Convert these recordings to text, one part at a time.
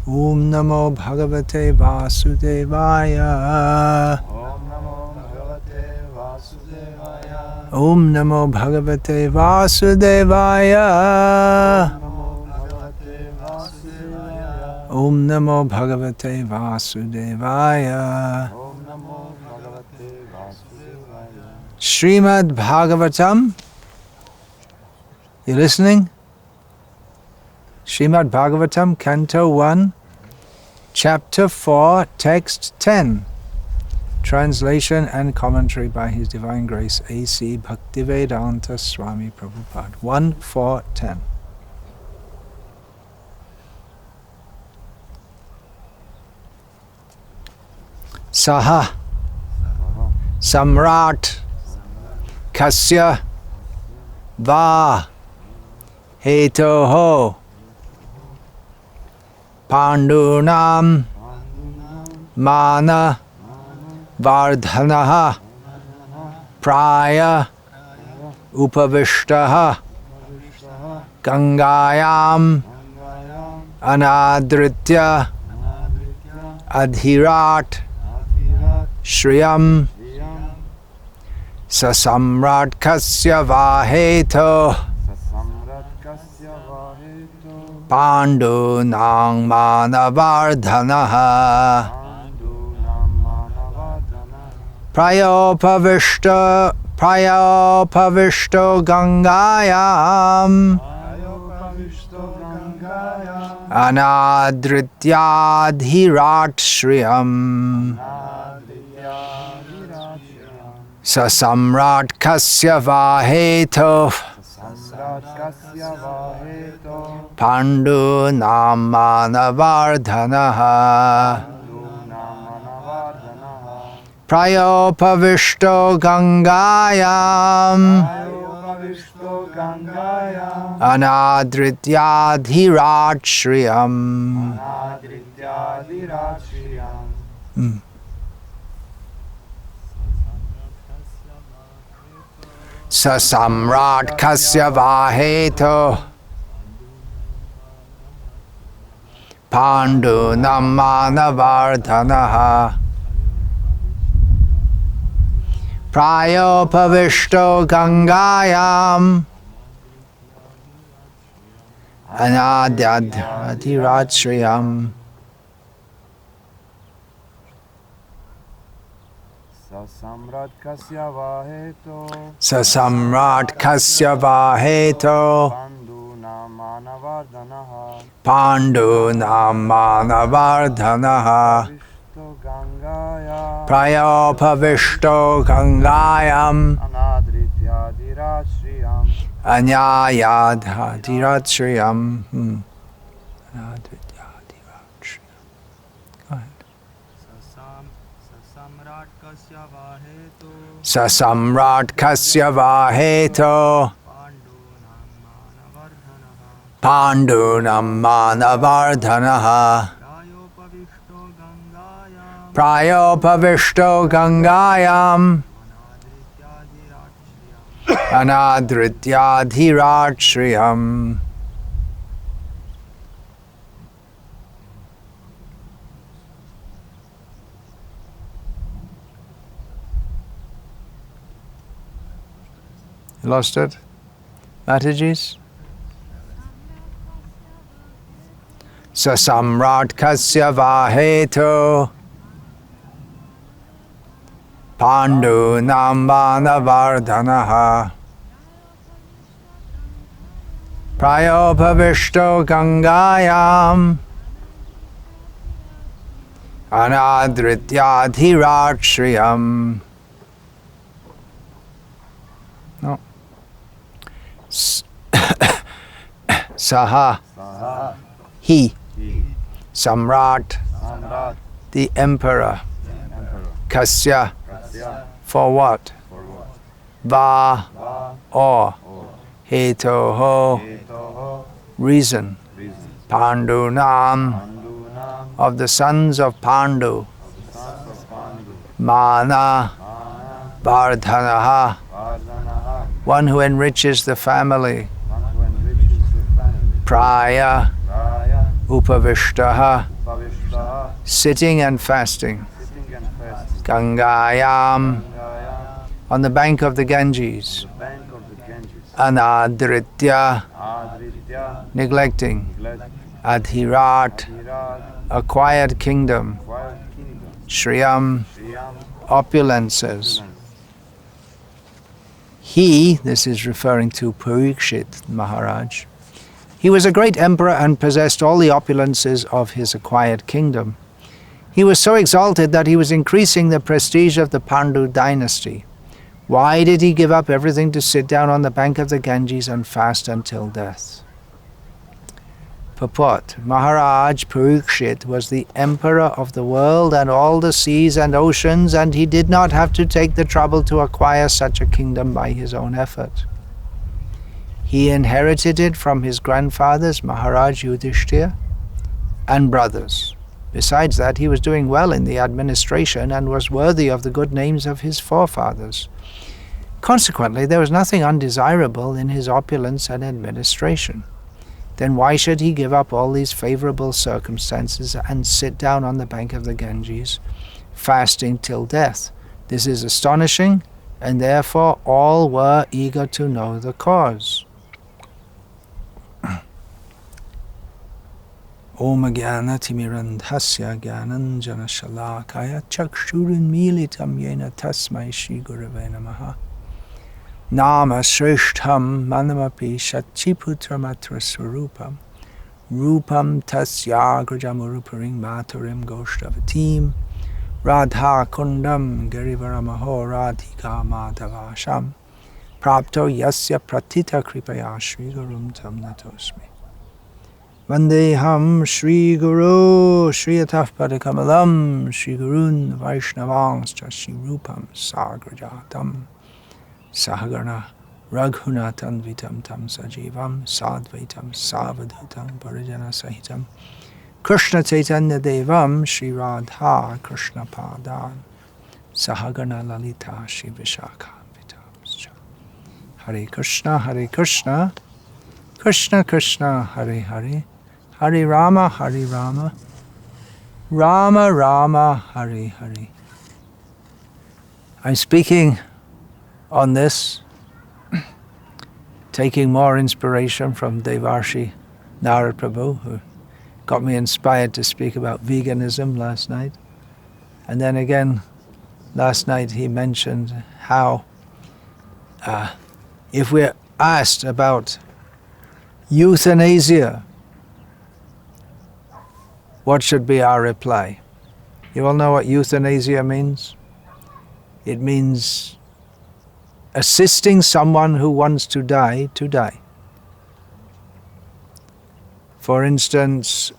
Om Namo Bhagavate Vasudevaya. Om Namo Bhagavate Vasudevaya. Om Namo Bhagavate Vasudevaya. Srimad Bhagavatam. You listening? Srimad Bhagavatam, Canto 1, Chapter 4, Text 10. Translation and commentary by His Divine Grace A.C. Bhaktivedanta Swami Prabhupada. 1-4-10. Saha Samrat Kasya Va Hetoho Pandunam Mana Vardhanaha Praya Upavishtaha Gangayam Anadritya Adhirat Shriyam Sasamrat Kasya Vaheto Pandunam Manavardhanaha Prayopavishto Gangayam Anadrityadhirat Shriyam Sasamrat Kasya Vaheto Pandunam Manavardhanaha Prayopavishto Gangayam Anadrityadhirat Shriyam. Sasamrat Kasya Vaheto Pandunam Manavardhanaha Prayopavishto Gangayam Anadrityadhirat Shriyam. Sasamrat Kasya Vaheto Pandunam Manavardhanaha Prayopavishto Gangayam Anyayadhadirat Shriyam. Sasamrat Kasya Vaheto Pandunam Manavardhanaha Prayopavishto Gangayam Anadrityadhirat Shriyam. Lost it? Mataji's? Sasamrat Kasya Vaheto Pandunam Manavardhanaha Prayopavishto Gangayam Anadrityadhirat Shriyam. No. Saha. He. Samrat. The emperor. Kasya. For what? Va. Or. Hetoho. Reason. Pandunam. Of the sons of Pandu. Mana. Vardhanaha. One who enriches the family. Praya. Upavishtaha. sitting and fasting. Gangayam, on the bank of the Ganges. Anadritya, neglecting. Adhirat, a quiet kingdom. Shriyam, opulences. He, this is referring to Pariksit Maharaj, he was a great emperor and possessed all the opulences of his acquired kingdom. He was so exalted that he was increasing the prestige of the Pandu dynasty. Why did he give up everything to sit down on the bank of the Ganges and fast until death? Purport: Maharaj Pariksit was the emperor of the world and all the seas and oceans, and he did not have to take the trouble to acquire such a kingdom by his own effort. He inherited it from his grandfathers, Maharaj Yudhishthira, and brothers. Besides that, he was doing well in the administration and was worthy of the good names of his forefathers. Consequently, there was nothing undesirable in his opulence and administration. Then why should he give up all these favorable circumstances and sit down on the bank of the Ganges, fasting till death? This is astonishing, and therefore all were eager to know the cause. Om Jnana Timirandhasya Jnananjana Shalakaya Chakshurunmilitam Yena Tasmai Shri Gurave Namaha Nama Shrishtham Manamapi Shachiputramatra Swarupam Rupam Tasya Grajamuruparing Maturim Goshtavatim Radha Kundam Girivaramaho Radhika Madhavasham Prapto Yasya Pratita Kripaya Shri Gurum Tam Natosmi Vandeham Shri Guru Shri Ataf Padakamalam Shri Gurun Vaishnavangscha Shri Rupam Sagrajatam Sahagana Raghunatan Vitam Tam Sajivam Sadvaitam Savadhutam Parijana Sahitam Krishna Chaitanya Devam Shri Radha Krishna Padan Sahagana Lalita Shri Vishakha Vitam. Hare Krishna Hare Krishna Krishna Krishna Hare Hare Hare Rama Hare Rama Rama Rama Hare Hare. I'm speaking on this, taking more inspiration from Devarshi Narad Prabhu, who got me inspired to speak about veganism last night. And then again, last night he mentioned how if we're asked about euthanasia, what should be our reply? You all know what euthanasia means? It means assisting someone who wants to die to die. For instance,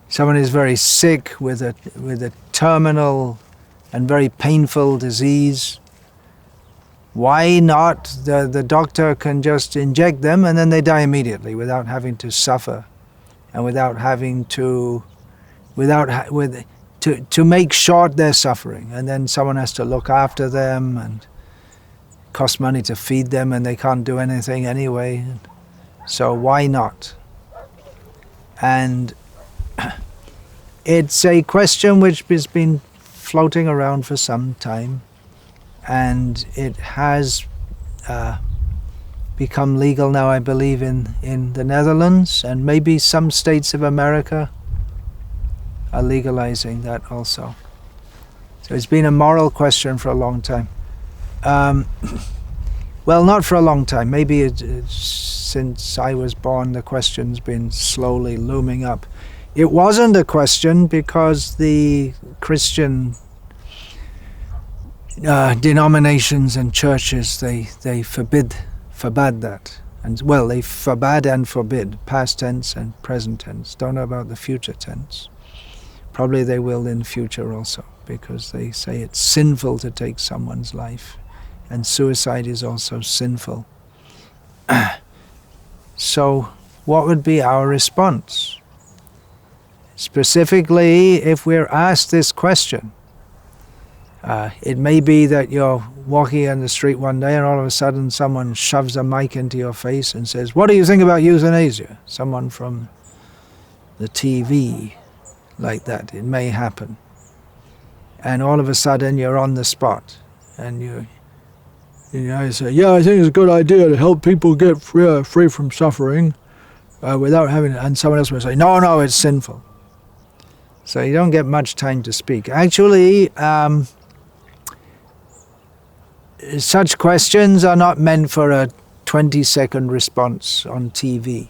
someone is very sick with a terminal and very painful disease. Why not? The doctor can just inject them and then they die immediately without having to suffer and without having to make short their suffering. And then someone has to look after them and cost money to feed them, and they can't do anything anyway. So why not? And it's a question which has been floating around for some time, and it has become legal now, I believe, in the Netherlands, and maybe some states of America are legalizing that also. So it's been a moral question for a long time. Well, not for a long time. Maybe since I was born, the question's been slowly looming up. It wasn't a question because the Christian denominations and churches, they forbade that. And well, they forbade and forbid, past tense and present tense. Don't know about the future tense. Probably they will in future also, because they say it's sinful to take someone's life. And suicide is also sinful. So what would be our response? Specifically, if we're asked this question, it may be that you're walking on the street one day and all of a sudden someone shoves a mic into your face and says, "What do you think about euthanasia?" Someone from the TV, like that. It may happen. And all of a sudden you're on the spot. And you say, yeah, I think it's a good idea to help people get free from suffering without having... And someone else will say, no, it's sinful. So you don't get much time to speak. Actually, such questions are not meant for a 20-second response on TV.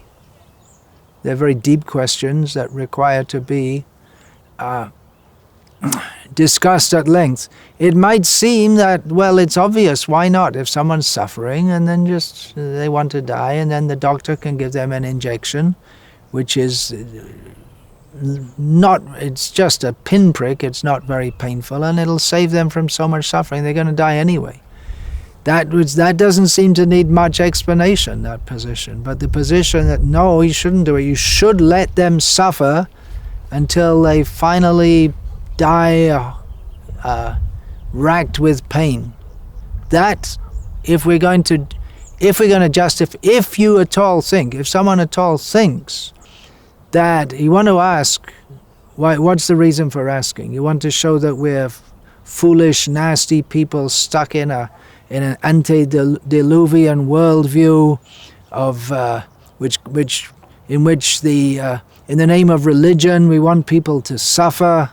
They're very deep questions that require to be discussed at length. It might seem that, well, it's obvious, why not? If someone's suffering and then just they want to die, and then the doctor can give them an injection, which is it's just a pinprick, it's not very painful, and it'll save them from so much suffering, they're going to die anyway. That doesn't seem to need much explanation, that position. But the position that, no, you shouldn't do it, you should let them suffer until they finally die racked with pain. That, if you if someone at all thinks that, you want to ask, what's the reason for asking? You want to show that we're foolish, nasty people stuck in an antediluvian worldview of in which in the name of religion we want people to suffer.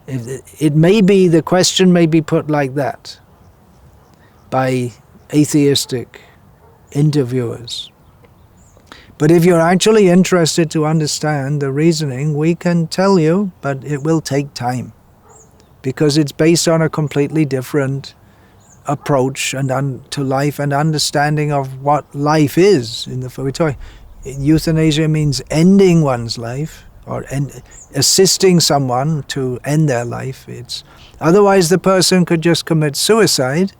The question may be put like that by atheistic interviewers. But if you're actually interested to understand the reasoning, we can tell you, but it will take time, because it's based on a completely different approach to life and understanding of what life is. Euthanasia means ending one's life, or assisting someone to end their life. Otherwise the person could just commit suicide.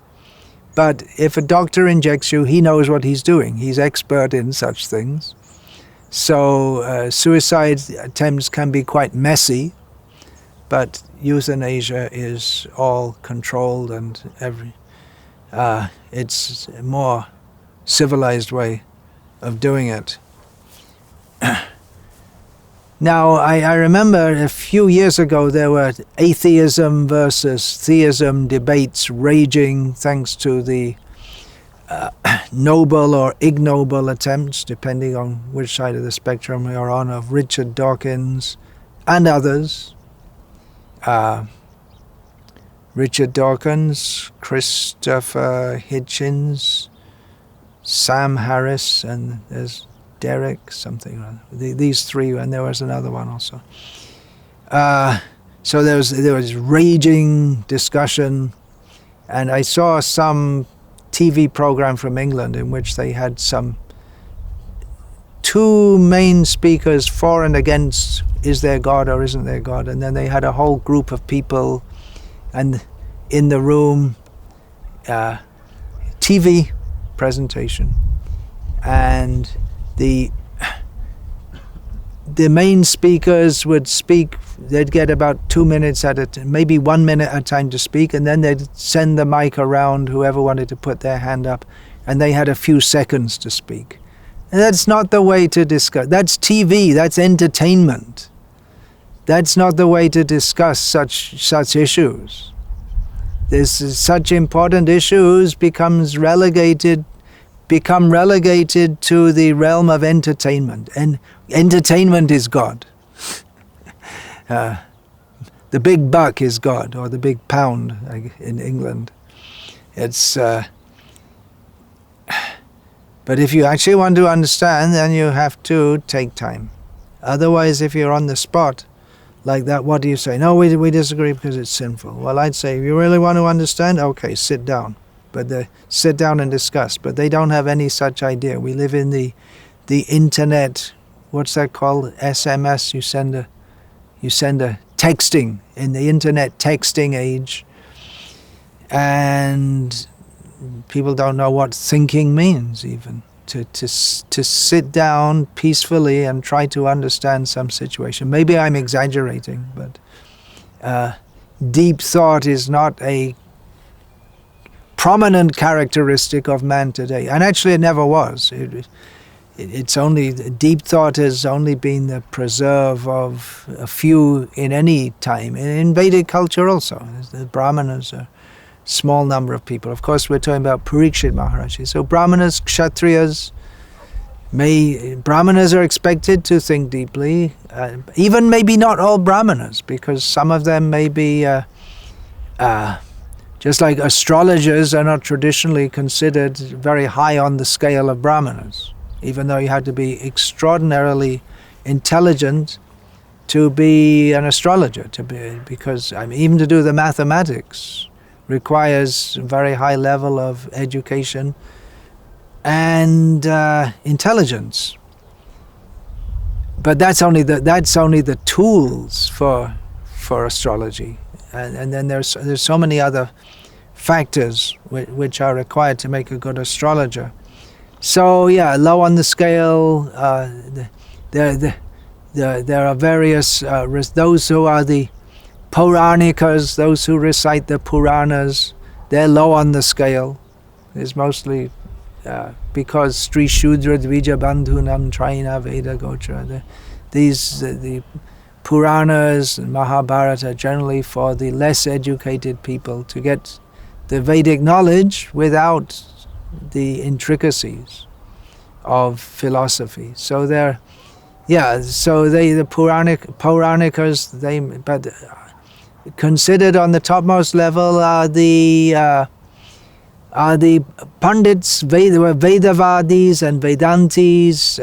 But if a doctor injects you, he knows what he's doing. He's expert in such things. So suicide attempts can be quite messy, but euthanasia is all controlled, and it's a more civilized way of doing it. Now, I remember a few years ago there were atheism versus theism debates raging, thanks to the noble or ignoble attempts, depending on which side of the spectrum you're on, of Richard Dawkins and others. Richard Dawkins, Christopher Hitchens, Sam Harris, and there's Derek something. These three, and there was another one also. So there was raging discussion, and I saw some TV program from England in which they had two main speakers for and against, is there God or isn't there God, and then they had a whole group of people, and in the room, TV presentation, and the main speakers would speak. They'd get about 2 minutes maybe 1 minute at a time to speak, and then they'd send the mic around whoever wanted to put their hand up, and they had a few seconds to speak. And that's not the way to discuss. That's TV, that's entertainment. That's not the way to discuss such issues. Such important issues become relegated to the realm of entertainment, and entertainment is God. The big buck is God, or the big pound in England. But if you actually want to understand, then you have to take time. Otherwise, if you're on the spot like that, what do you say? No, we disagree because it's sinful. Well, I'd say, if you really want to understand, okay, sit down. But sit down and discuss. But they don't have any such idea. We live in the internet. What's that called? SMS. You send a texting, in the internet texting age, and people don't know what thinking means, even to sit down peacefully and try to understand some situation. Maybe I'm exaggerating, but deep thought is not a prominent characteristic of man today, and actually it never was. it's only, deep thought has only been the preserve of a few in any time. In Vedic culture also, the Brahmanas are a small number of people. Of course, we're talking about Pariksit Maharaja. So Brahmanas, Kshatriyas, Brahmanas are expected to think deeply, even maybe not all Brahmanas, because some of them may be, just like astrologers are not traditionally considered very high on the scale of Brahmanas, even though you had to be extraordinarily intelligent to be an astrologer, because even to do the mathematics requires a very high level of education and intelligence. But that's only the tools for astrology, and then there's so many other factors which are required to make a good astrologer. So yeah, low on the scale. There are various those who are the Puranikas, those who recite the Puranas. They're low on the scale. It's mostly because Sri Shudra Dvija Bandhunam Traina Veda Gotra. The Puranas and Mahabharata are generally for the less educated people to get the Vedic knowledge without the intricacies of philosophy. So the Puranikas, but considered on the topmost level are the Pandits, Vedavadis and Vedantis.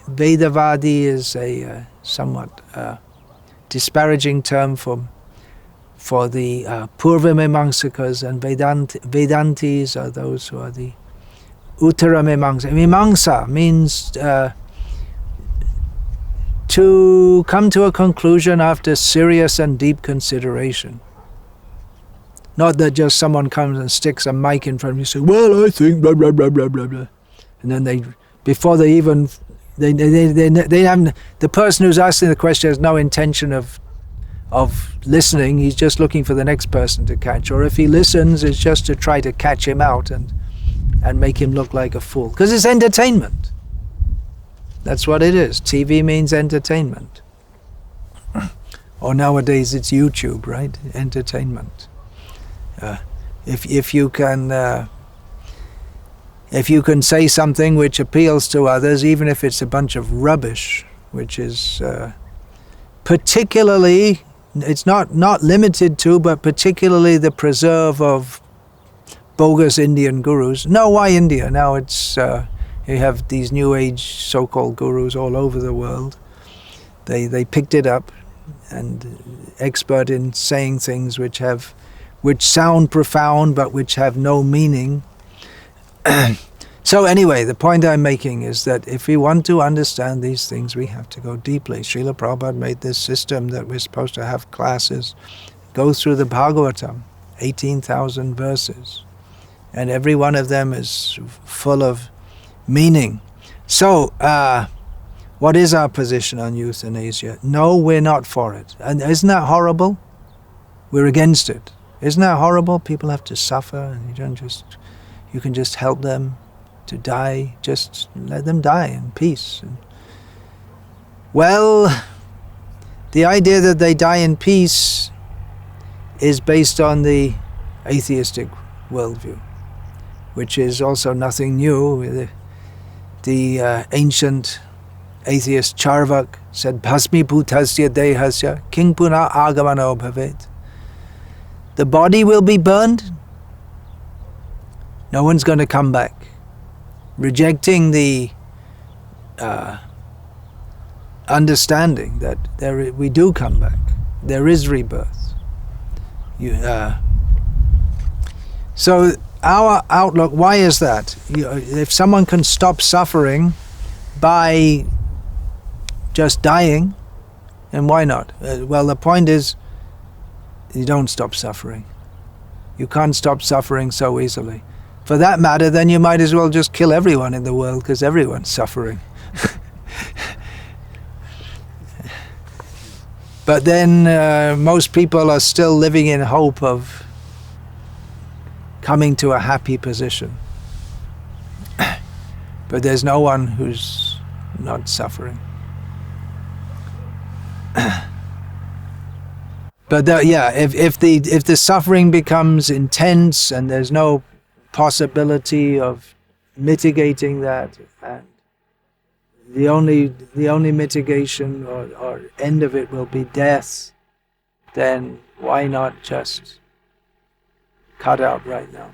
Vedavadi is a somewhat disparaging term for the Purva-mimamsakas, and Vedantis are those who are the Uttara-mimamsa. Mimamsa means to come to a conclusion after serious and deep consideration. Not that just someone comes and sticks a mic in front of you and says, well, I think blah, blah, blah, blah, blah, blah. And then the person who's asking the question has no intention of listening. He's just looking for the next person to catch. Or if he listens, it's just to try to catch him out and make him look like a fool. Because it's entertainment. That's what it is. TV means entertainment. Or nowadays it's YouTube, right? Entertainment. If you can say something which appeals to others, even if it's a bunch of rubbish, which is particularly, it's not limited to, but particularly the preserve of bogus Indian gurus. No, why India? Now it's you have these new age so-called gurus all over the world. They picked it up, and expert in saying things which sound profound but which have no meaning. So anyway, the point I'm making is that if we want to understand these things, we have to go deeply. Srila Prabhupada made this system that we're supposed to have classes, go through the Bhagavatam, 18,000 verses, and every one of them is full of meaning. So, what is our position on euthanasia? No, we're not for it. And isn't that horrible? We're against it. Isn't that horrible? People have to suffer, and you can just help them to die. Just let them die in peace. Well, the idea that they die in peace is based on the atheistic worldview, which is also nothing new. The ancient atheist Charvak said, Bhasmi bhutasya dehasya king puna agamano bhavet. The body will be burned. No one's going to come back. Rejecting the understanding that we do come back. There is rebirth. So our outlook, why is that? If someone can stop suffering by just dying, then why not? Well, the point is, you don't stop suffering. You can't stop suffering so easily. For that matter, then you might as well just kill everyone in the world, because everyone's suffering. But then most people are still living in hope of But there's no one who's not suffering. But if the suffering becomes intense and there's no possibility of mitigating that, and the only mitigation or end of it will be death, then why not just cut out right now?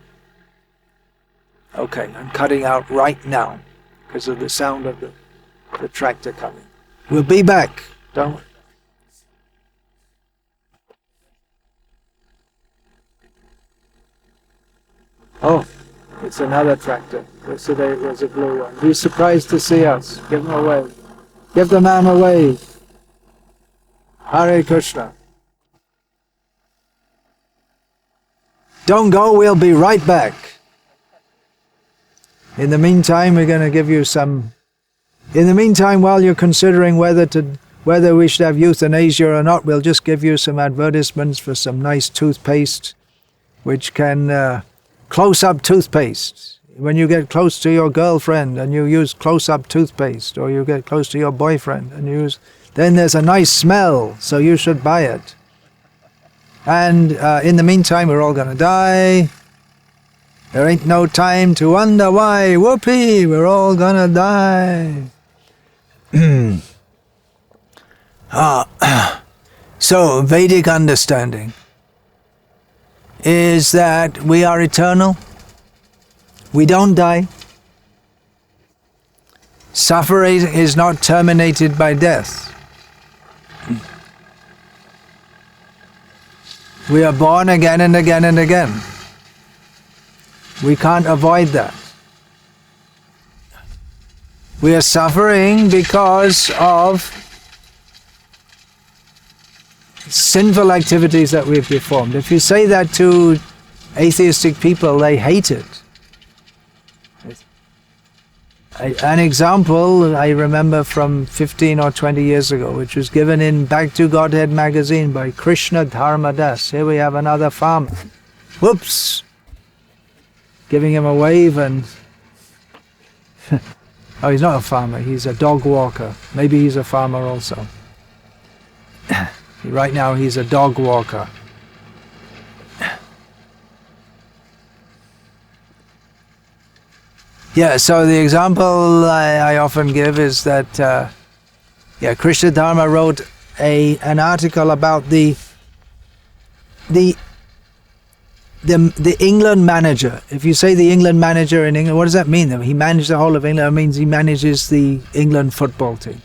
Okay, I'm cutting out right now because of the sound of the tractor coming. We'll be back. Don't worry. Oh, it's another tractor. Yesterday it was a blue one. He's surprised to see us. Give him away. Give the man away. Hare Krishna. Don't go, we'll be right back. In the meantime, we're going to give you some... In the meantime, while you're considering whether we should have euthanasia or not, we'll just give you some advertisements for some nice toothpaste, which can... close-up toothpaste. When you get close to your girlfriend and you use close-up toothpaste, or you get close to your boyfriend and then there's a nice smell, so you should buy it. And in the meantime, we're all going to die. There ain't no time to wonder why. Whoopee, we're all going to die. So, Vedic understanding is that we are eternal, we don't die. Suffering is not terminated by death. We are born again and again and again. We can't avoid that. We are suffering because of sinful activities that we've performed. If you say that to atheistic people, they hate it. An example I remember from 15 or 20 years ago, which was given in Back to Godhead magazine by Krishna Dharmadas. Here we have another farmer. Whoops! Giving him a wave and... Oh, he's not a farmer, he's a dog walker. Maybe he's a farmer also. Right now he's a dog walker. Yeah, so the example I often give is that Krishna Dharma wrote an article about the England manager. If you say the England manager in England, what does that mean? He managed the whole of England. It means he manages the England football team.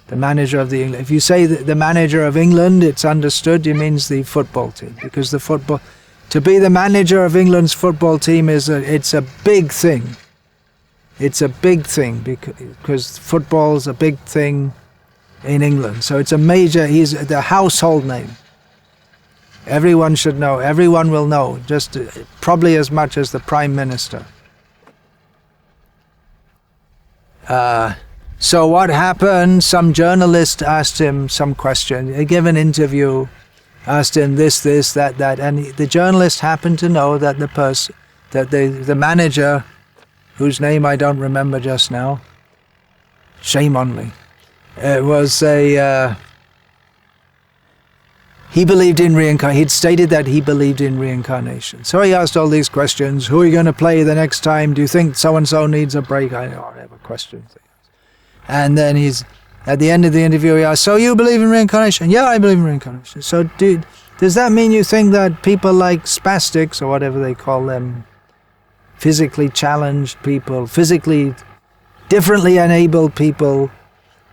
The manager of the England. If you say the manager of England, it's understood. It means the football team, because to be the manager of England's football team it's a big thing. It's a big thing because football's a big thing in England. So it's a major. He's the household name. Everyone should know. Everyone will know. Just probably as much as the Prime Minister. So what happened, some journalist asked him some question. He gave an interview, asked him this, that, and the journalist happened to know that the manager, whose name I don't remember just now, shame on me, he believed in reincarnation. He'd stated that he believed in reincarnation. So he asked all these questions. Who are you going to play the next time? Do you think so-and-so needs a break? I don't have a question. And then at the end of the interview, he asked, so you believe in reincarnation? Yeah, I believe in reincarnation. So does that mean you think that people like spastics, or whatever they call them, physically challenged people, physically differently enabled people,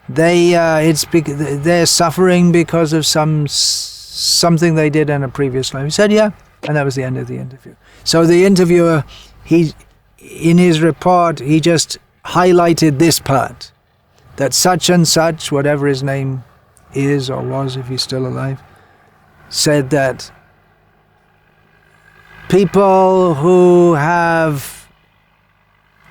they're suffering because of something they did in a previous life? He said, yeah. And that was the end of the interview. So the interviewer, in his report, he just highlighted this part, that such and such, whatever his name is or was, if he's still alive, said that people who have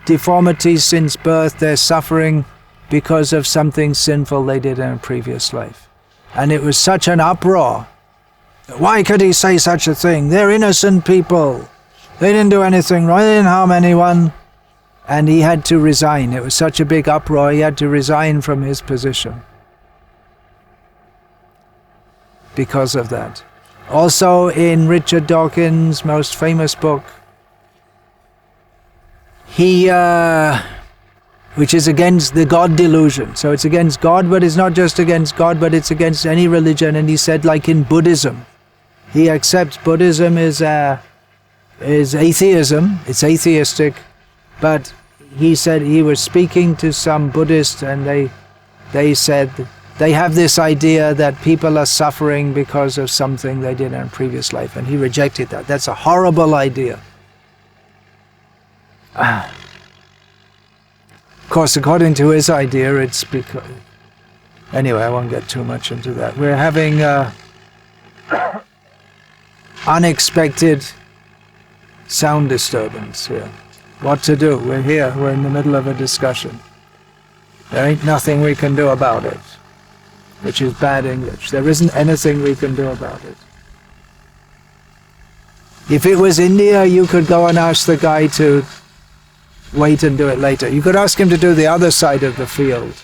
deformities since birth, they're suffering because of something sinful they did in a previous life. And it was such an uproar. Why could he say such a thing? They're innocent people. They didn't do anything wrong. They didn't harm anyone. And he had to resign. It was such a big uproar, he had to resign from his position because of that. Also in Richard Dawkins' most famous book, which is against the God delusion. So it's against God, but it's not just against God, but it's against any religion. And he said, like in Buddhism, he accepts Buddhism is atheism, it's atheistic, but he said he was speaking to some Buddhists and they said they have this idea that people are suffering because of something they did in a previous life, and he rejected that. That's a horrible idea. Of course, according to his idea, it's because... Anyway, I won't get too much into that. We're having unexpected sound disturbance here. What to do? We're here. We're in the middle of a discussion. There ain't nothing we can do about it, which is bad English. There isn't anything we can do about it. If it was India, you could go and ask the guy to wait and do it later. You could ask him to do the other side of the field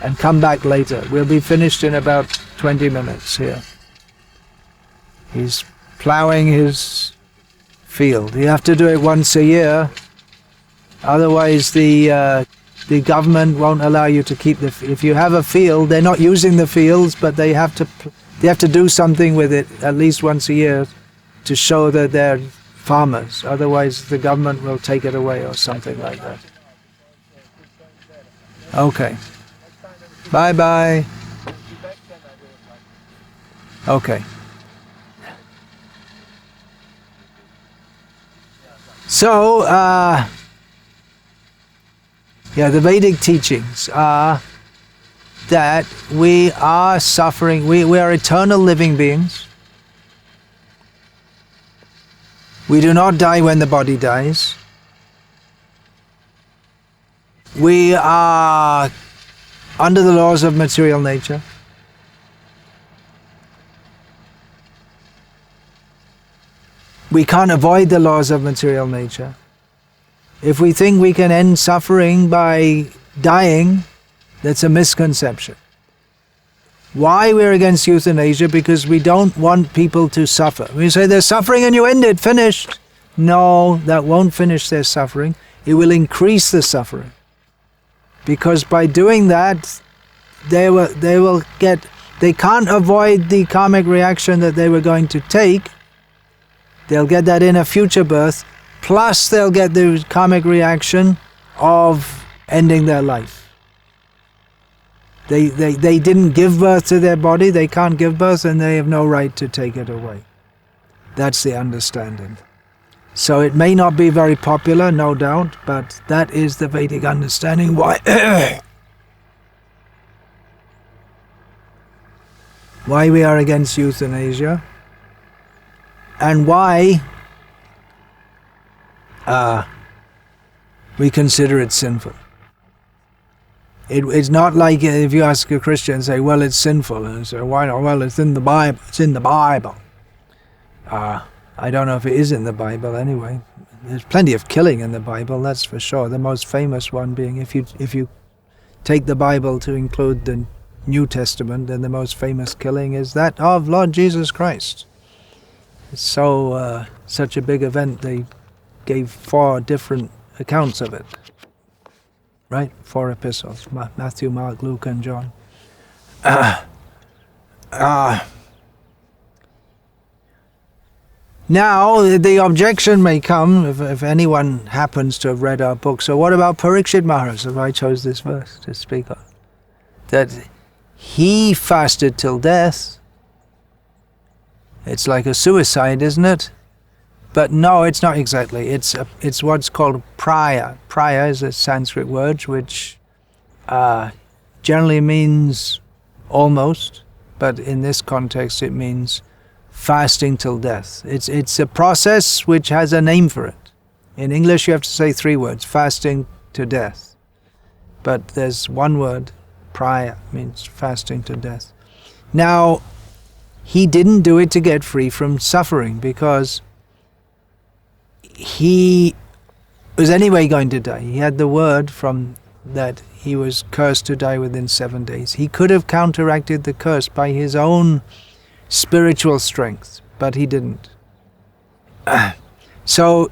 and come back later. We'll be finished in about 20 minutes here. He's plowing his field. You have to do it once a year, otherwise the government won't allow you to keep the... If you have a field, they're not using the fields, but they have to do something with it at least once a year to show that they're farmers. Otherwise the government will take it away or something like that. Okay. Bye-bye. Okay. So, the Vedic teachings are that we are suffering, we are eternal living beings. We do not die when the body dies. We are under the laws of material nature. We can't avoid the laws of material nature. If we think we can end suffering by dying, that's a misconception. Why we're against euthanasia? Because we don't want people to suffer. We say they're suffering and you end it, finished. No, that won't finish their suffering. It will increase the suffering. Because by doing that, they can't avoid the karmic reaction that they were going to take. They'll get that in a future birth, plus they'll get the karmic reaction of ending their life. They didn't give birth to their body, they can't give birth, and they have no right to take it away. That's the understanding. So it may not be very popular, no doubt, but that is the Vedic understanding. Why we are against euthanasia, and why we consider it sinful. It's not like if you ask a Christian and say, well, it's sinful, and say, why not? Well, it's in the Bible. It's in the Bible. I don't know if it is in the Bible anyway. There's plenty of killing in the Bible, that's for sure. The most famous one being, if you take the Bible to include the New Testament, then the most famous killing is that of Lord Jesus Christ. It's such a big event, they gave 4 different accounts of it. Right? 4 epistles, Matthew, Mark, Luke, and John. Now, the objection may come, if anyone happens to have read our book, so what about Pariksit Maharaja? I chose this verse to speak on. That he fasted till death. It's like a suicide, isn't it? But no, it's not exactly. It's what's called praya. Praya is a Sanskrit word which generally means almost, but in this context it means fasting till death. It's a process which has a name for it. In English you have to say 3 words, fasting to death. But there's one word, praya, means fasting to death. Now, he didn't do it to get free from suffering, because he was anyway going to die. He had the word from that he was cursed to die within 7 days. He could have counteracted the curse by his own spiritual strength, but he didn't. So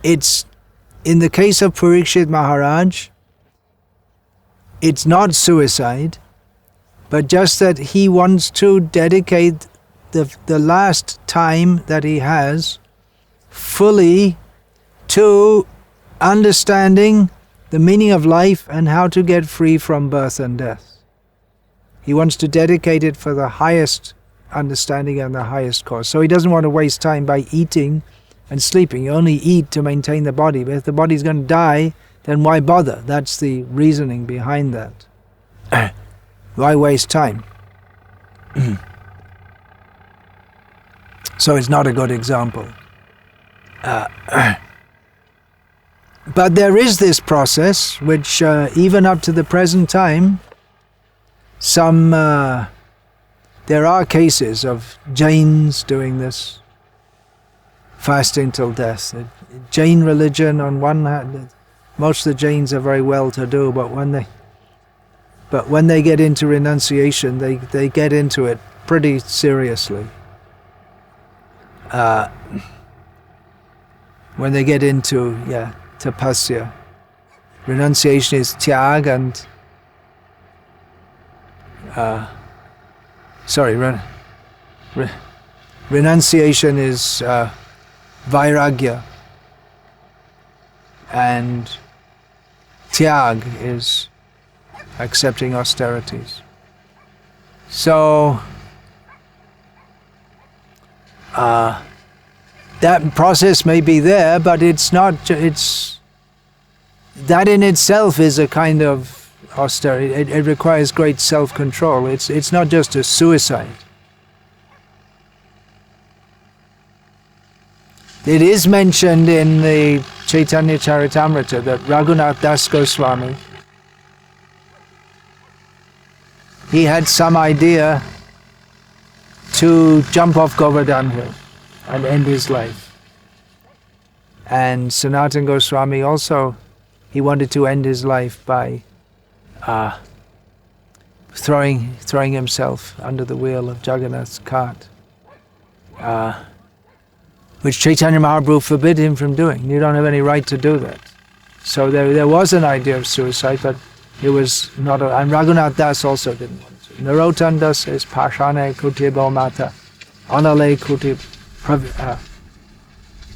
it's, in the case of Pariksit Maharaj, it's not suicide, but just that he wants to dedicate the last time that he has fully to understanding the meaning of life and how to get free from birth and death. He wants to dedicate it for the highest understanding and the highest cause. So he doesn't want to waste time by eating and sleeping. You only eat to maintain the body, but if the body's going to die, then why bother? That's the reasoning behind that. Why waste time? So it's not a good example. But there is this process which, even up to the present time, there are cases of Jains doing this, fasting till death. Jain religion, on one hand, most of the Jains are very well-to-do, but when they get into renunciation, they get into it pretty seriously. When they get into tapasya, renunciation is tyag, and renunciation is vairagya, and tyag is accepting austerities. So that process may be there, but it's not. That in itself is a kind of austerity. It requires great self-control. It's not just a suicide. It is mentioned in the Chaitanya Charitamrita that Raghunath Das Goswami, he had some idea to jump off Govardhan Hill and end his life. And Sanatana Goswami also, he wanted to end his life by throwing himself under the wheel of Jagannath's cart, which Chaitanya Mahaprabhu forbid him from doing. You don't have any right to do that. So there was an idea of suicide, but it was not. And Raghunath Das also didn't want to. Narottam Das says, Pashane kuti bhaumata, anale kuti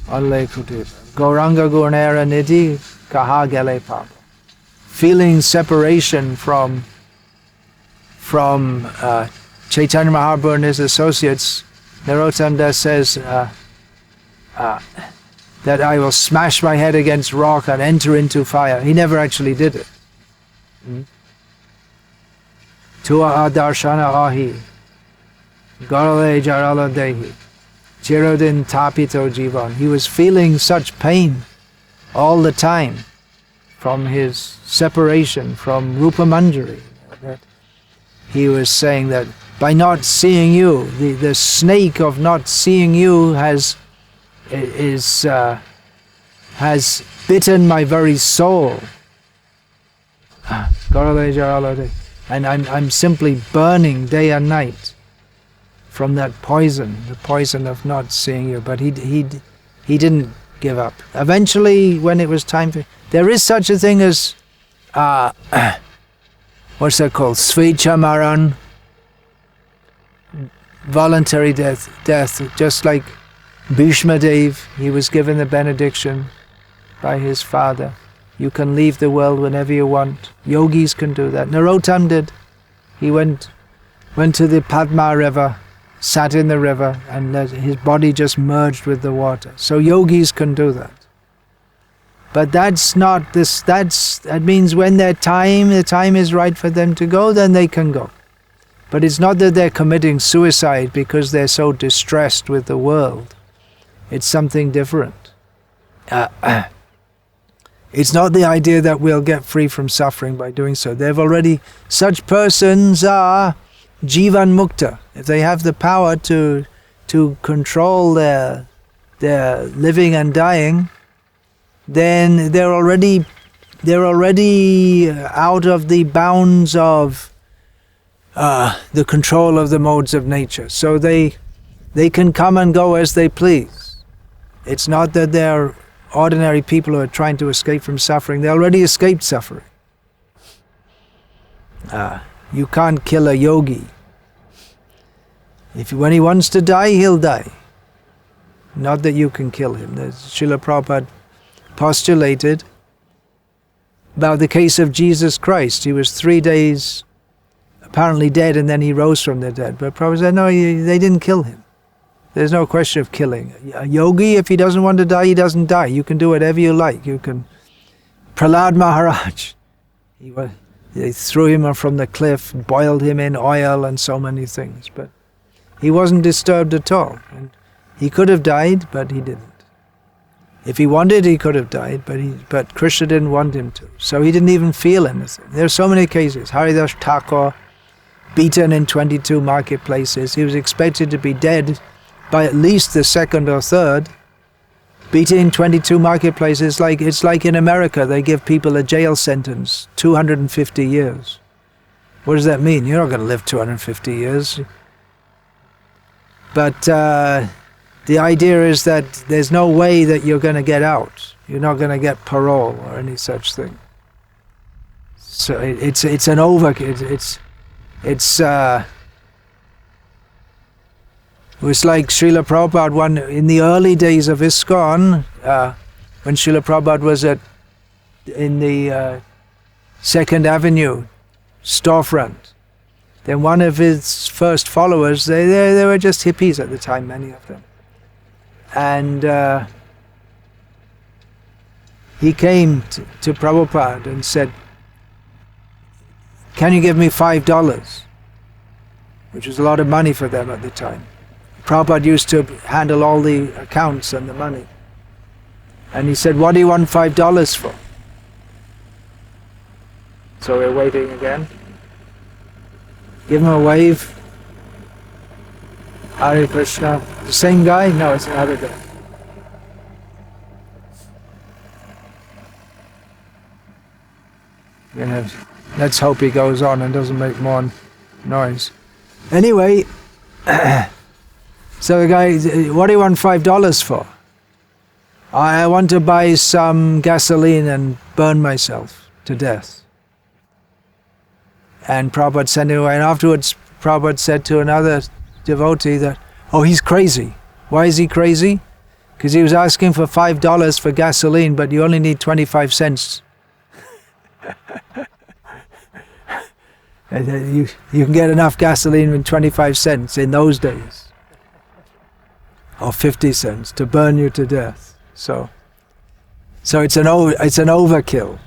anale kuti Gauranga Gurnera Nidhi Kaha Gele Papa. Feeling separation from Chaitanya Mahaprabhu and his associates, Narottam Das says that I will smash my head against rock and enter into fire. He never actually did it. Tua adarshana ahi, garale jarala dehi, chirodin tapito jivan. He was feeling such pain all the time from his separation from Rupa Manjari, that he was saying that by not seeing you, the snake of not seeing you has bitten my very soul. And I'm simply burning day and night from that poison, the poison of not seeing you. But he didn't give up. Eventually, when it was time for, there is such a thing as what's that called? Svecha Maran, voluntary death. Just like Bhishma Dev, he was given the benediction by his father. You can leave the world whenever you want. Yogis can do that. Narottam did. He went to the Padma river, sat in the river, and his body just merged with the water. So yogis can do that. But that's not this. That means when the time is right for them to go, then they can go. But it's not that they're committing suicide because they're so distressed with the world. It's something different. It's not the idea that we'll get free from suffering by doing so. Such persons are jivan mukta. If they have the power to control their living and dying, then they're already out of the bounds of the control of the modes of nature. So they can come and go as they please. It's not that they're ordinary people who are trying to escape from suffering. They already escaped suffering. You can't kill a yogi. When he wants to die, he'll die. Not that you can kill him. Srila Prabhupada postulated about the case of Jesus Christ. He was 3 days apparently dead, and then he rose from the dead. But Prabhupada said, no, they didn't kill him. There's no question of killing. A yogi, if he doesn't want to die, he doesn't die. You can do whatever you like. You can... Prahlad Maharaj, they threw him from the cliff, boiled him in oil and so many things. But he wasn't disturbed at all. And he could have died, but he didn't. If he wanted, he could have died, but Krishna didn't want him to. So he didn't even feel anything. There are so many cases. Haridas Thakur, beaten in 22 marketplaces. He was expected to be dead by at least the second or third. Beaten in 22 marketplaces. It's like in America, they give people a jail sentence, 250 years. What does that mean? You're not going to live 250 years. But the idea is that there's no way that you're going to get out. You're not going to get parole or any such thing. So it's an overkill. It was like Srila Prabhupada in the early days of ISKCON, when Srila Prabhupada was in the 2nd Avenue storefront. Then one of his first followers, they were just hippies at the time, many of them. And he came to Prabhupada and said, can you give me $5? Which was a lot of money for them at the time. Prabhupada used to handle all the accounts and the money. And he said, what do you want $5 for? So we're waiting again. Give him a wave. Hare Krishna. The same guy? No, it's another guy. Yeah, let's hope he goes on and doesn't make more noise. Anyway, so the guy, what do you want $5 for? I want to buy some gasoline and burn myself to death. And Prabhupada sent him away. And afterwards, Prabhupada said to another devotee that, oh, he's crazy. Why is he crazy? Because he was asking for $5 for gasoline, but you only need 25 cents. You can get enough gasoline with 25 cents in those days. Or 50 cents to burn you to death. So it's an overkill.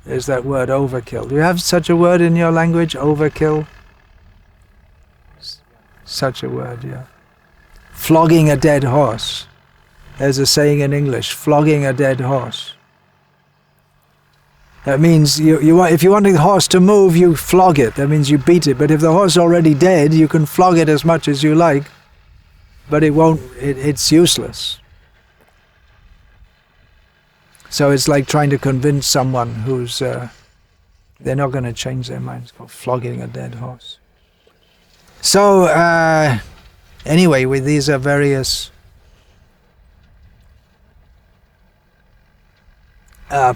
There's that word, overkill. Do you have such a word in your language, overkill? Such a word, yeah. Flogging a dead horse. There's a saying in English, flogging a dead horse. That means if you want the horse to move, you flog it. That means you beat it. But if the horse is already dead, you can flog it as much as you like, but it's useless. So it's like trying to convince someone who's, they're not going to change their mind. It's called flogging a dead horse. So, anyway, these are various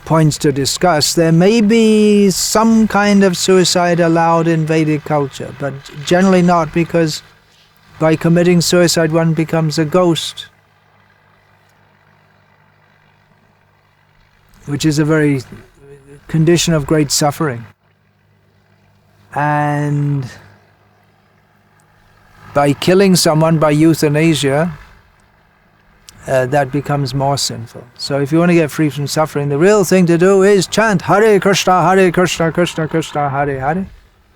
points to discuss. There may be some kind of suicide allowed in Vedic culture, but generally not, because by committing suicide one becomes a ghost, which is a very condition of great suffering. And by killing someone by euthanasia, that becomes more sinful. So if you want to get free from suffering, the real thing to do is chant Hare Krishna, Krishna Krishna, Hare Hare,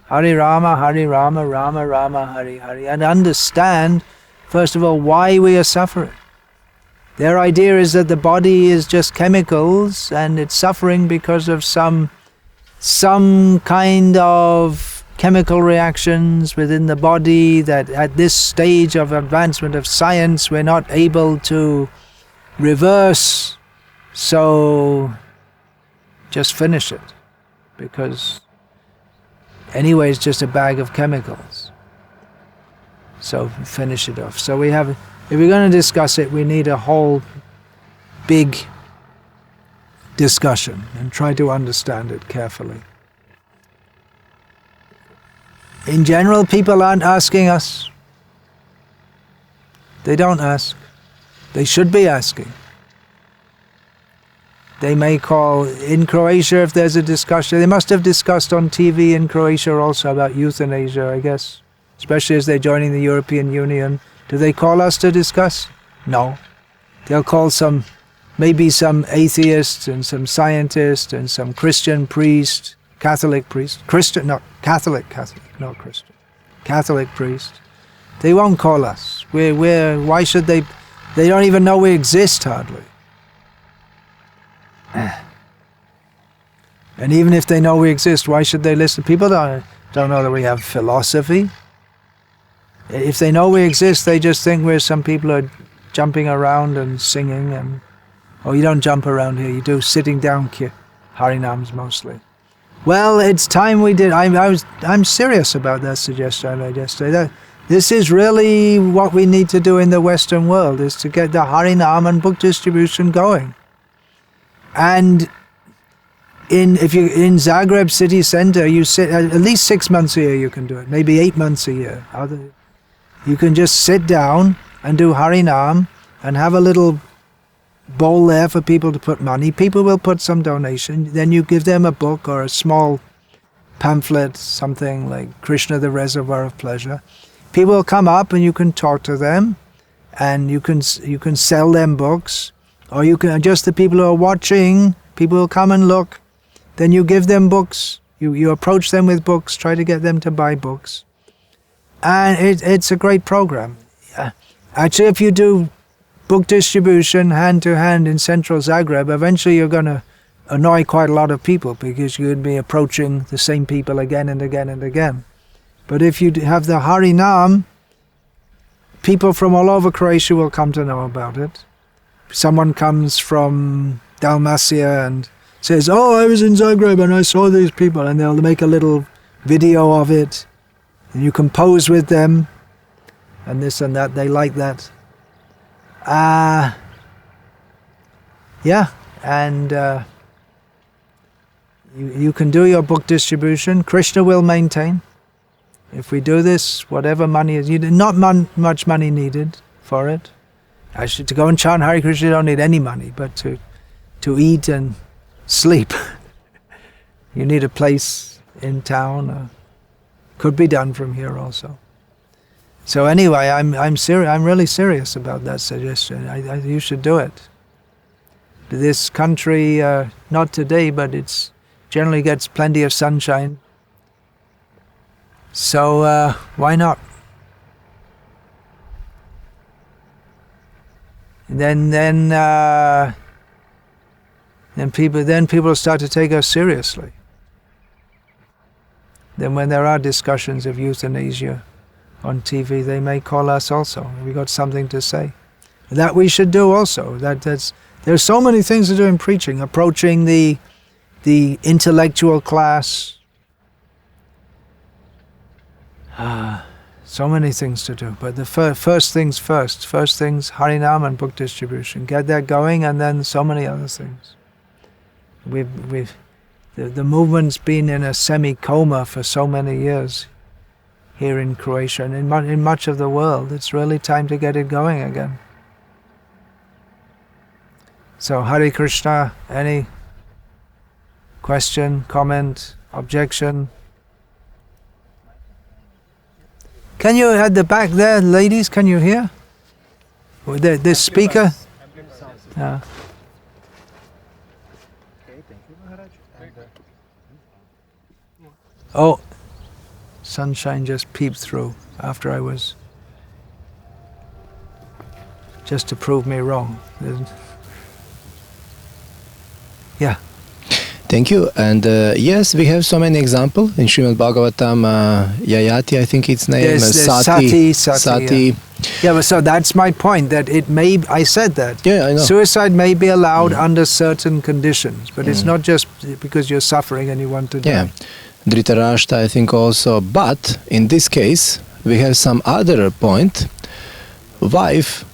Hare Rama, Rama Rama, Hare Hare, and understand, first of all, why we are suffering. Their idea is that the body is just chemicals and it's suffering because of some kind of chemical reactions within the body that at this stage of advancement of science we're not able to reverse. So just finish it, because anyway it's just a bag of chemicals. So finish it off. So if we're going to discuss it, we need a whole big discussion and try to understand it carefully. In general, people aren't asking us. They don't ask. They should be asking. They may call in Croatia if there's a discussion. They must have discussed on TV in Croatia also about euthanasia, I guess, especially as they're joining the European Union. Do they call us to discuss? No. They'll call maybe some atheists and some scientists and some Christian priest, Catholic priest, Catholic, not Christian, Catholic priest. They won't call us. Why should they? They don't even know we exist hardly. And even if they know we exist, why should they listen? People don't know that we have philosophy. If they know we exist, they just think we're some people who are jumping around and singing. And you don't jump around here. You do sitting down Harinams mostly. Well, it's time we did. I'm serious about that suggestion I made yesterday. This is really what we need to do in the Western world, is to get the Harinam and book distribution going. And if you're in Zagreb city center, you sit at least 6 months a year. You can do it, maybe 8 months a year. You can just sit down and do Harinam and have a little bowl there for people to put money. People will put some donation. Then you give them a book or a small pamphlet, something like Krishna, the Reservoir of Pleasure. People will come up and you can talk to them, and you can sell them books, or you can just the people who are watching. People will come and look. Then you give them books. You approach them with books. Try to get them to buy books, and it's a great program. Actually, if you do book distribution hand to hand in central Zagreb, eventually you're going to annoy quite a lot of people, because you'd be approaching the same people again and again and again. But if you have the Harinam, people from all over Croatia will come to know about it. Someone comes from Dalmatia and says, I was in Zagreb and I saw these people, and they'll make a little video of it, and you can pose with them, and this and that. They like that. And you can do your book distribution. Krishna will maintain. If we do this, whatever money is needed, not much money needed for it. Actually, to go and chant Hare Krishna, you don't need any money, but to eat and sleep, you need a place in town. Could be done from here also. So anyway, I'm serious. I'm really serious about that suggestion. You should do it. This country, not today, but it's generally gets plenty of sunshine. So why not? And then people start to take us seriously. Then when there are discussions of euthanasia on TV, they may call us also. We got something to say. That we should do also. There's so many things to do in preaching, approaching the intellectual class. So many things to do. But the first things first. First things, Harinam and book distribution. Get that going, and then so many other things. The movement's been in a semi-coma for so many years here in Croatia and in much of the world. It's really time to get it going again. So Hare Krishna, any question, comment, objection? Can you, at the back there, ladies, can you hear? This speaker? Yeah. Oh, sunshine just peeped through after I was, just to prove me wrong. Yeah. Thank you. And yes, we have so many examples in Srimad Bhagavatam. Yayati, I think its name, Sati. Sati. Yeah. Yeah, well, so that's my point, that I said that. Yeah, I know. Suicide may be allowed under certain conditions, but it's not just because you're suffering and you want to die. Yeah, Dhritarashtra, I think also. But in this case, we have some other point. Wife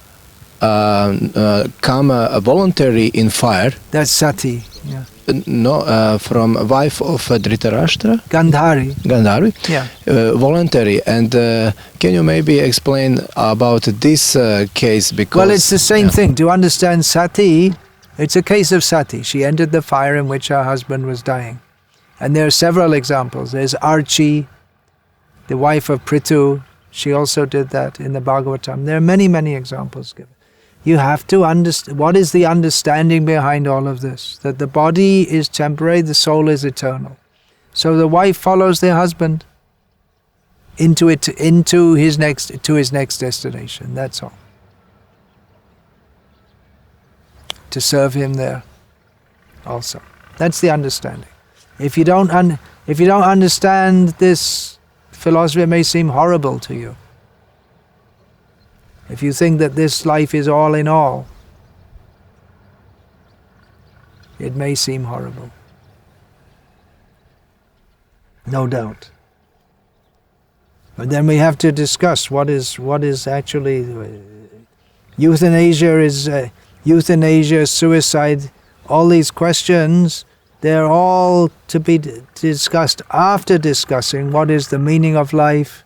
come voluntary in fire. That's Sati. Yeah. No, from wife of Dhritarashtra. Gandhari. Yeah. Voluntary. And can you maybe explain about this case? Because well, it's the same thing. To understand Sati, it's a case of Sati. She entered the fire in which her husband was dying. And there are several examples. There's Archi, the wife of Prithu. She also did that in the Bhagavatam. There are many, many examples given. You have to understand, what is the understanding behind all of this? That the body is temporary, the soul is eternal. So the wife follows their husband into his next destination. That's all. To serve him there also. That's the understanding. If you don't understand this philosophy, it may seem horrible to you. If you think that this life is all in all, it may seem horrible. No doubt. But then we have to discuss what is actually euthanasia, suicide, all these questions. They're all to be discussed after discussing what is the meaning of life.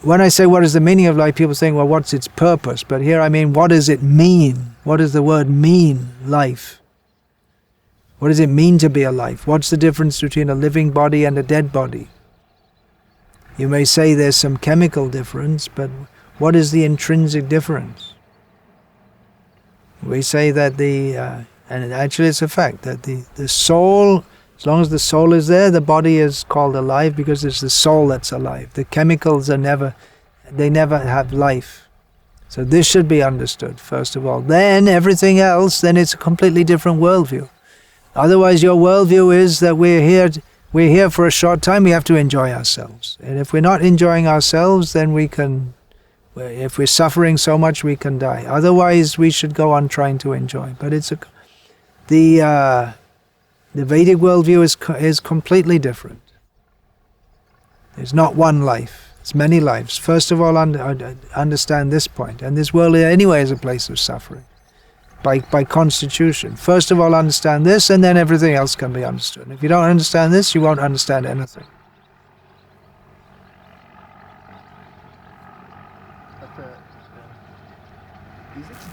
When I say what is the meaning of life, people think, well, what's its purpose? But here I mean, what does it mean? What does the word mean, life? What does it mean to be alive? What's the difference between a living body and a dead body? You may say there's some chemical difference, but what is the intrinsic difference? We say that and actually it's a fact, that the soul, as long as the soul is there, the body is called alive because it's the soul that's alive. The chemicals never have life. So this should be understood, first of all. Then everything else, then it's a completely different worldview. Otherwise your worldview is that we're here for a short time, we have to enjoy ourselves. And if we're not enjoying ourselves, then if we're suffering so much, we can die. Otherwise, we should go on trying to enjoy. But the Vedic worldview is completely different. There's not one life, it's many lives. First of all, understand this point. And this world anyway is a place of suffering, by constitution. First of all, understand this, and then everything else can be understood. If you don't understand this, you won't understand anything.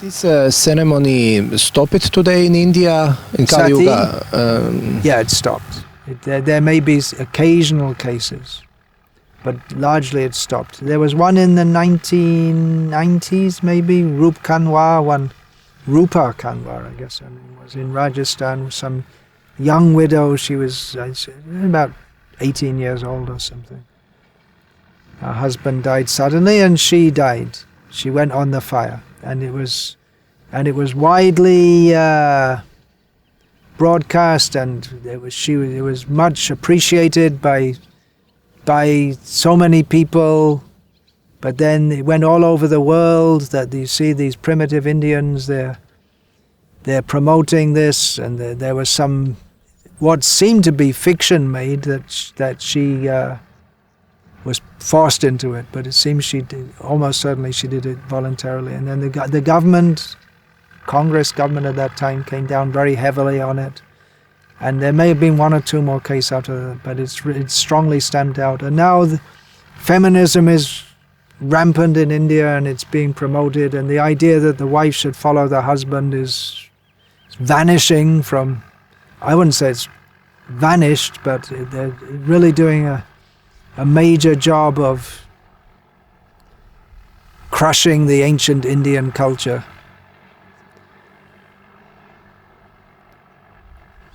This ceremony stopped today in India, in Kali Yuga? Yeah, it stopped. There may be occasional cases, but largely it stopped. There was one in the 1990s, maybe, Rupa Kanwar, I guess her name was, in Rajasthan. Some young widow, she was about 18 years old or something. Her husband died suddenly and she died. She went on the fire. And it was widely broadcast, and it was much appreciated by so many people. But then it went all over the world that you see these primitive Indians, they're promoting this, and there was some what seemed to be fiction made that she was forced into it, but it seems almost certainly she did it voluntarily. And then the government, Congress government at that time, came down very heavily on it. And there may have been one or two more cases after that, but it's strongly stamped out. And now feminism is rampant in India, and it's being promoted, and the idea that the wife should follow the husband is vanishing from, I wouldn't say it's vanished, but they're really doing a major job of crushing the ancient Indian culture.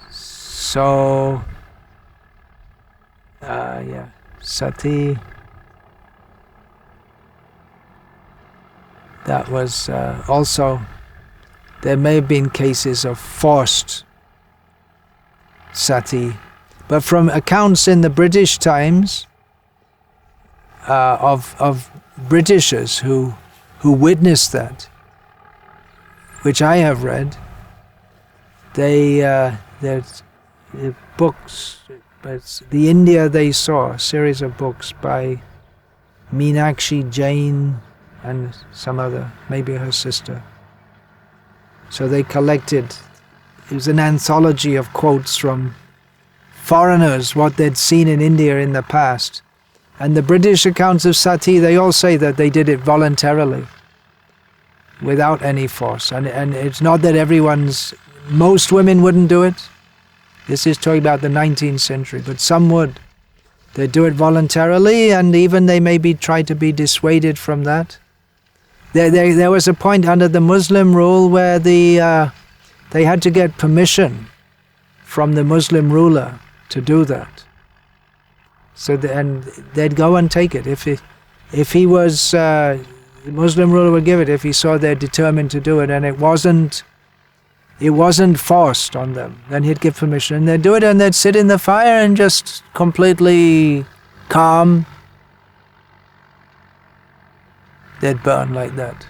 So, Sati, that was also, there may have been cases of forced Sati, but from accounts in the British times, of Britishers who who witnessed that, which I have read. There's books, but the India they saw, a series of books by Meenakshi Jain and some other, maybe her sister. So they collected, it was an anthology of quotes from foreigners, what they'd seen in India in the past. And the British accounts of Sati, they all say that they did it voluntarily, without any force. And it's not that most women wouldn't do it. This is talking about the 19th century, but some would. They'd do it voluntarily, and even they maybe try to be dissuaded from that. There was a point under the Muslim rule where they had to get permission from the Muslim ruler to do that. So and they'd go and take it. If he was, the Muslim ruler would give it if he saw they're determined to do it, and it wasn't forced on them. Then he'd give permission, and they'd do it, and they'd sit in the fire and just completely calm. They'd burn like that.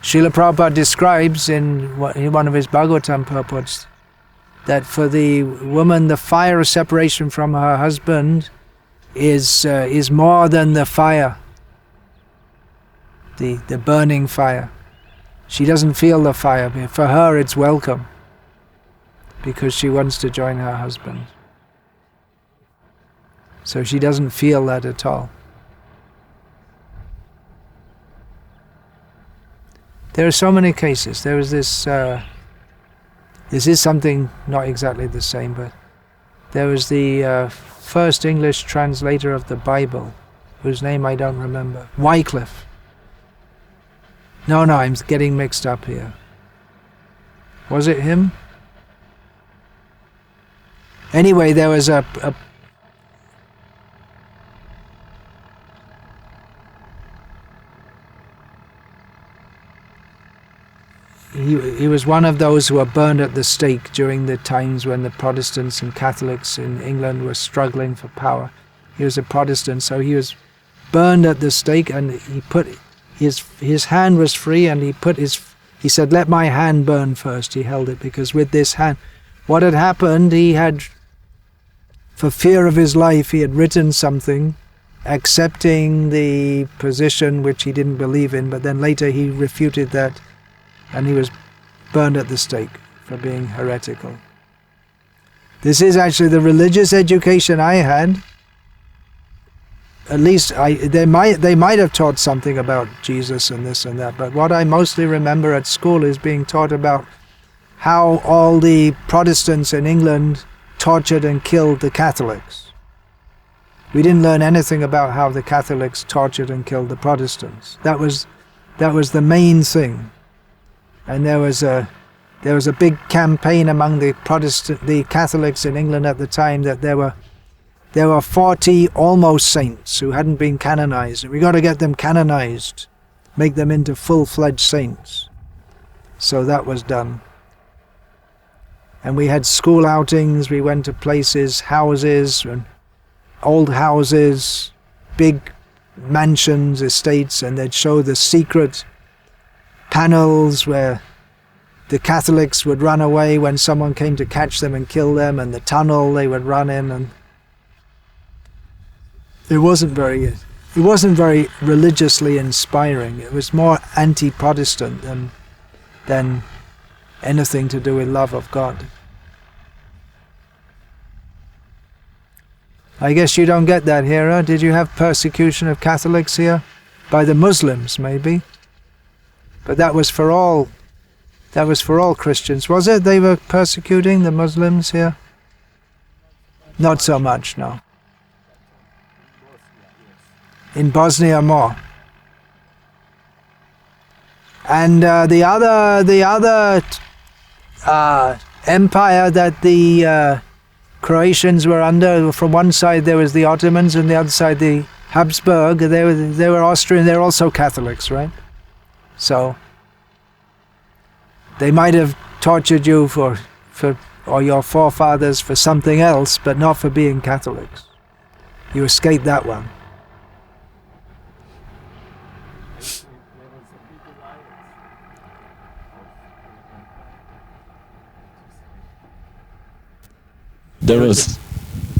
Srila Prabhupada describes in one of his Bhagavatam purports that for the woman, the fire of separation from her husband is more than the fire, the burning fire. She doesn't feel the fire. For her, it's welcome, because she wants to join her husband. So she doesn't feel that at all. There are so many cases. There was this is something not exactly the same, but there was the first English translator of the Bible, whose name I don't remember, Wycliffe. No, I'm getting mixed up here. Was it him? Anyway, there was He was one of those who were burned at the stake during the times when the Protestants and Catholics in England were struggling for power. He was a Protestant, so he was burned at the stake, and he put his hand was free, and he said, "Let my hand burn first." He held it, because with this hand, what had happened, he had, for fear of his life, he had written something accepting the position which he didn't believe in, but then later he refuted that, and he was burned at the stake for being heretical. This is actually the religious education I had. At least they might have taught something about Jesus and this and that, but what I mostly remember at school is being taught about how all the Protestants in England tortured and killed the Catholics. We didn't learn anything about how the Catholics tortured and killed the Protestants. That was the main thing. And there was a big campaign among the Catholics in England at the time that there were 40 almost saints who hadn't been canonized. We got to get them canonized, make them into full-fledged saints. So that was done. And we had school outings. We went to places, houses, and old houses, big mansions, estates, and they'd show the secret panels where the Catholics would run away when someone came to catch them and kill them, and the tunnel they would run in, and it wasn't very religiously inspiring. It was more anti-Protestant than anything to do with love of God. I guess you don't get that here, huh? Did you have persecution of Catholics here? By the Muslims, maybe. But that was for all Christians, was it? They were persecuting the Muslims here? Not so much, no. In Bosnia more. And the other empire that the Croatians were under, from one side there was the Ottomans, and the other side the Habsburg. They were Austrian. They were also Catholics, right? So they might have tortured you or your forefathers for something else, but not for being Catholics. You escaped that one.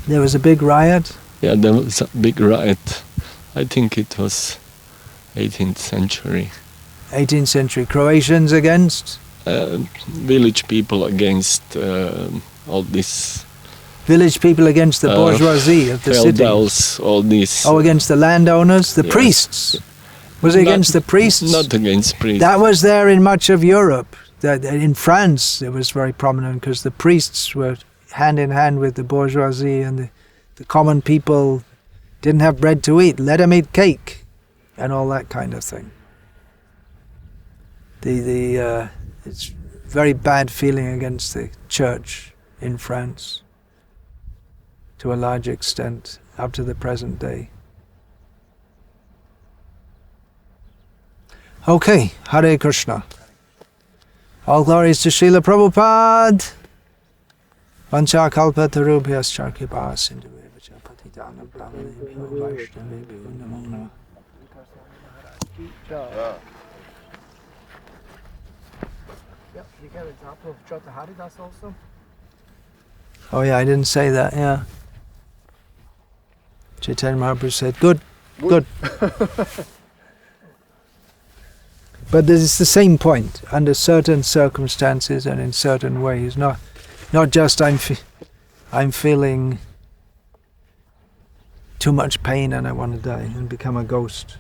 there was a big riot? Yeah, there was a big riot. I think it was 18th century. 18th century. Croatians against? Village people against all this. Village people against the bourgeoisie of the city. Feudals, all this. Oh, against the landowners? The priests? Was it against the priests? Not against priests. That was there in much of Europe. In France, it was very prominent because the priests were hand in hand with the bourgeoisie, and the common people didn't have bread to eat. Let them eat cake and all that kind of thing. It's very bad feeling against the church in France to a large extent up to the present day. Okay, Hare Krishna. All glories to Srila Prabhupada. Vancha kalpa tarubhyas charkipa sindhuve vacha patidana brahmanebhyo vaishnavebhyo namo namah. Yep, you get a drop of Jota Haridas also? Oh yeah, I didn't say that, yeah. Chaitanya Mahaprabhu said, good. But this is the same point, under certain circumstances and in certain ways, not just I'm feeling too much pain and I want to die and become a ghost.